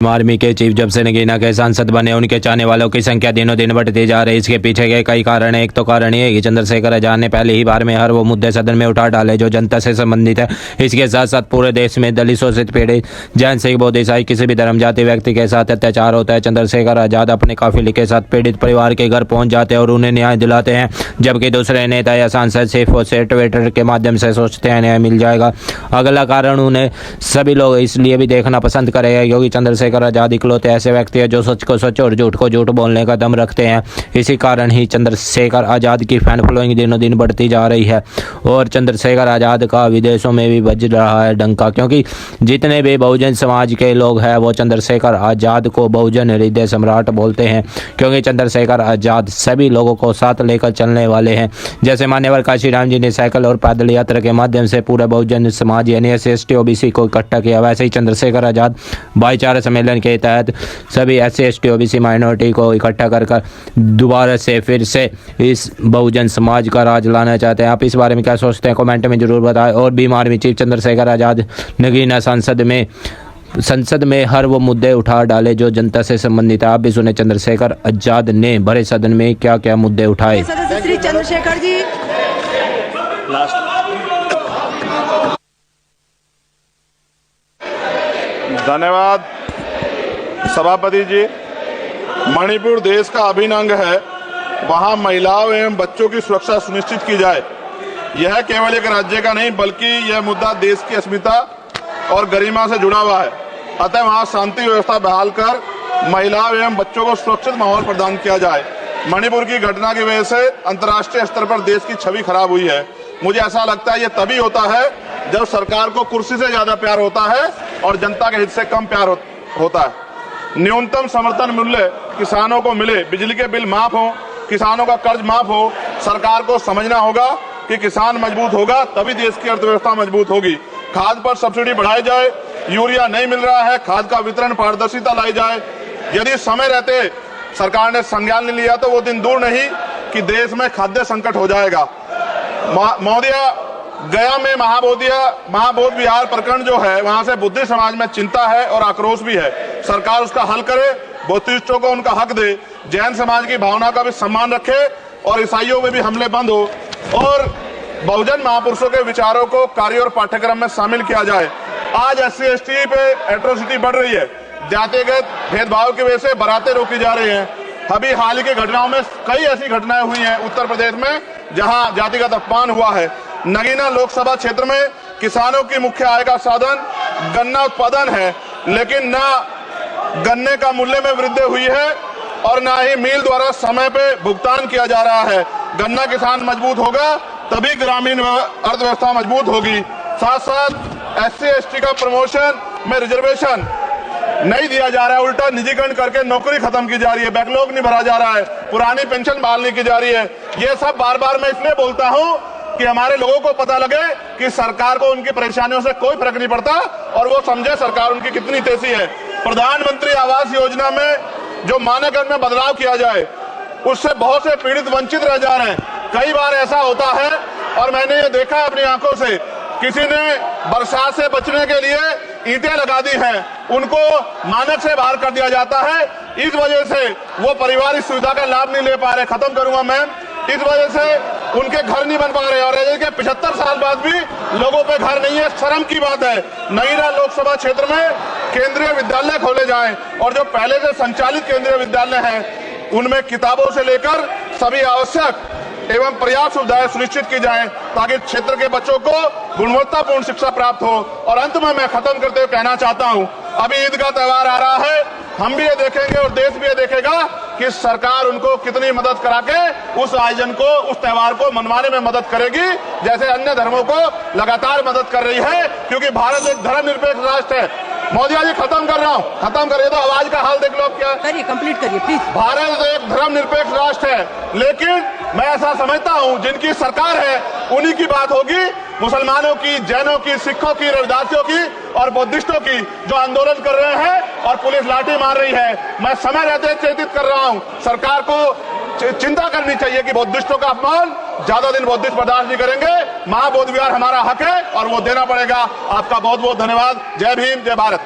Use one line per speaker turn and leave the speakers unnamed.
Army के chief जब से नगीना के सांसद बने उनके चाहने वालों की संख्या दिनों दिन बढ़ती जा रही है। इसके पीछे के कई कारण है। एक तो कारण ये है कि चंद्रशेखर आजाद ने पहले ही बार में हर वो मुद्दे सदन में उठा डाले जो जनता से संबंधित है। इसके साथ साथ पूरे देश में दलितों से पीड़ित जैन सिख बौद्ध ईसाई किसी भी धर्म जाति व्यक्ति के साथ अत्याचार होता है। चंद्रशेखर आजाद अपने काफिले के साथ पीड़ित परिवार के घर पहुंच जाते हैं और उन्हें न्याय दिलाते हैं, जबकि दूसरे नेता या सांसद सिर्फ उसे ट्विटर के माध्यम से सोचते हैं न्याय मिल जाएगा। अगला कारण उन्हें सभी लोग इसलिए भी देखना पसंद करेंगे क्योंकि चंद्रशेखर आजाद इकलौते ऐसे व्यक्ति है जो सच को सच और झूठ को झूठ बोलने का दम रखते हैं। इसी कारण ही चंद्रशेखर आजाद की फैन फॉलोइंग दिनों दिन बढ़ती जा रही है और चंद्रशेखर आजाद का विदेशों में भी बज रहा है डंका, क्योंकि जितने भी बहुजन समाज के लोग हैं वो चंद्रशेखर आजाद को बहुजन हृदय सम्राट बोलते हैं, क्योंकि चंद्रशेखर आजाद सभी लोगों को साथ लेकर चलने वाले हैं। जैसे मान्यवर काशीराम जी ने साइकिल और पैदल यात्रा के माध्यम से पूरे बहुजन समाज यानी SC/ST OBC को इकट्ठा किया, वैसे ही चंद्रशेखर आजाद भाईचारा सम्मेलन के तहत सभी SC/ST OBC माइनॉरिटी को इकट्ठा कर दोबारा से फिर से इस बहुजन समाज का राज लाना चाहते हैं। आप इस बारे में क्या सोचते हैं कमेंट में जरूर बताएं। और भी आर्मी चीफ चंद्रशेखर आजाद नगीना संसद में हर वो मुद्दे उठा डाले जो जनता से संबंधित है। आप भी सुने चंद्रशेखर आजाद ने भरे सदन में क्या क्या मुद्दे उठाए।
श्री चंद्रशेखर जी
धन्यवाद सभापति जी। मणिपुर देश का अभिन्न अंग है, वहां महिलाओं एवं बच्चों की सुरक्षा सुनिश्चित की जाए। यह केवल एक राज्य का नहीं बल्कि यह मुद्दा देश की अस्मिता और गरिमा से जुड़ा हुआ है। अतः वहां शांति व्यवस्था बहाल कर महिलाओं एवं बच्चों को सुरक्षित माहौल प्रदान किया जाए। मणिपुर की घटना की वजह से अंतर्राष्ट्रीय स्तर पर देश की छवि खराब हुई है। मुझे ऐसा लगता है ये तभी होता है जब सरकार को कुर्सी से ज्यादा प्यार होता है और जनता के हित से कम प्यार होता है। न्यूनतम समर्थन मूल्य किसानों को मिले, बिजली के बिल माफ हो, किसानों का कर्ज माफ हो। सरकार को समझना होगा कि किसान मजबूत होगा तभी देश की अर्थव्यवस्था मजबूत होगी। खाद पर सब्सिडी बढ़ाई जाए, यूरिया नहीं मिल रहा है, खाद का वितरण पारदर्शिता लाई जाए। यदि समय रहते सरकार ने संज्ञान नहीं लिया तो वो दिन दूर नहीं कि देश में खाद्य संकट हो जाएगा। महोदया, गया में महाबोध विहार प्रकरण जो है वहां से बुद्धिस्ट समाज में चिंता है और आक्रोश भी है। सरकार उसका हल करे, बौद्धिस्टों को उनका हक दे, जैन समाज की भावना का भी सम्मान रखे और ईसाइयों में भी हमले बंद हो और बहुजन महापुरुषों के विचारों को कार्य और पाठ्यक्रम में शामिल किया जाए। आज SC/ST पे एट्रोसिटी बढ़ रही है, जातिगत भेदभाव की वजह से बारातें रोकी जा रही हैं। अभी हाल ही की घटनाओं में कई ऐसी घटनाएं हुई हैं उत्तर प्रदेश में जहां जातिगत अपमान हुआ है। नगीना लोकसभा क्षेत्र में किसानों की मुख्य आय का साधन गन्ना उत्पादन है, लेकिन न गन्ने का मूल्य में वृद्धि हुई है और न ही मिल द्वारा समय पे भुगतान किया जा रहा है। गन्ना किसान मजबूत होगा तभी ग्रामीण अर्थव्यवस्था मजबूत होगी। साथ साथ SC/ST का प्रमोशन में रिजर्वेशन नहीं दिया जा रहा है, उल्टा निजीकरण करके नौकरी खत्म की जा रही है, बैकलॉग नहीं भरा जा रहा है, पुरानी पेंशन बहाल नहीं की जा रही है। ये सब बार बार मैं इसलिए बोलता हूं कि हमारे लोगों को पता लगे कि सरकार को उनकी परेशानियों से कोई फर्क नहीं पड़ता और वो समझे सरकार उनकी कितनी तेजी है। प्रधानमंत्री आवास योजना में जो मानदंड में बदलाव किया जाए उससे बहुत से पीड़ित वंचित रह जा रहे हैं। कई बार ऐसा होता है और मैंने ये देखा अपनी आंखों से, किसी ने बरसात से बचने के लिए ईंटें लगा दी हैं, उनको मानक से बाहर कर दिया जाता है। इस वजह से वो परिवार इस सुविधा का लाभ नहीं ले पा रहे। खत्म करूंगा मैं। इस वजह से उनके घर नहीं बन पा रहे और के 75 साल बाद भी लोगों पे घर नहीं है। शर्म की बात है। नगीना लोकसभा क्षेत्र में केंद्रीय विद्यालय खोले जाएं और जो पहले से संचालित केंद्रीय विद्यालय हैं उनमें किताबों से लेकर सभी आवश्यक एवं पर्याप्त सुविधाएं सुनिश्चित की जाएं ताकि क्षेत्र के बच्चों को गुणवत्तापूर्ण शिक्षा प्राप्त हो। और अंत में मैं खत्म करते हुए कहना चाहता हूं, अभी ईद का त्योहार आ रहा है, हम भी ये देखेंगे और देश भी ये देखेगा कि सरकार उनको कितनी मदद करा के उस आयोजन को, उस त्योहार को मनवाने में मदद करेगी, जैसे अन्य धर्मों को लगातार मदद कर रही है, क्योंकि भारत एक धर्मनिरपेक्ष राष्ट्र है। मोदी जी खत्म कर रहा हूँ, खत्म करिए तो आवाज का हाल देख लो क्या
करिए, कंप्लीट करिए प्लीज।
भारत एक धर्मनिरपेक्ष राष्ट्र है, लेकिन मैं ऐसा समझता हूँ जिनकी सरकार है उन्हीं की बात होगी, मुसलमानों की, जैनों की, सिखों की, रविदासियों की और बौद्धिस्टों की जो आंदोलन कर रहे हैं और पुलिस लाठी मार रही है। मैं समय रहते चेतित कर रहा हूँ, सरकार को चिंता करनी चाहिए कि बौद्धिस्टों का अपमान ज्यादा दिन बौद्धिस्ट बर्दाश्त नहीं करेंगे। महाबोध विहार हमारा हक है और वो देना पड़ेगा। आपका बहुत बहुत धन्यवाद। जय भीम, जय भारत।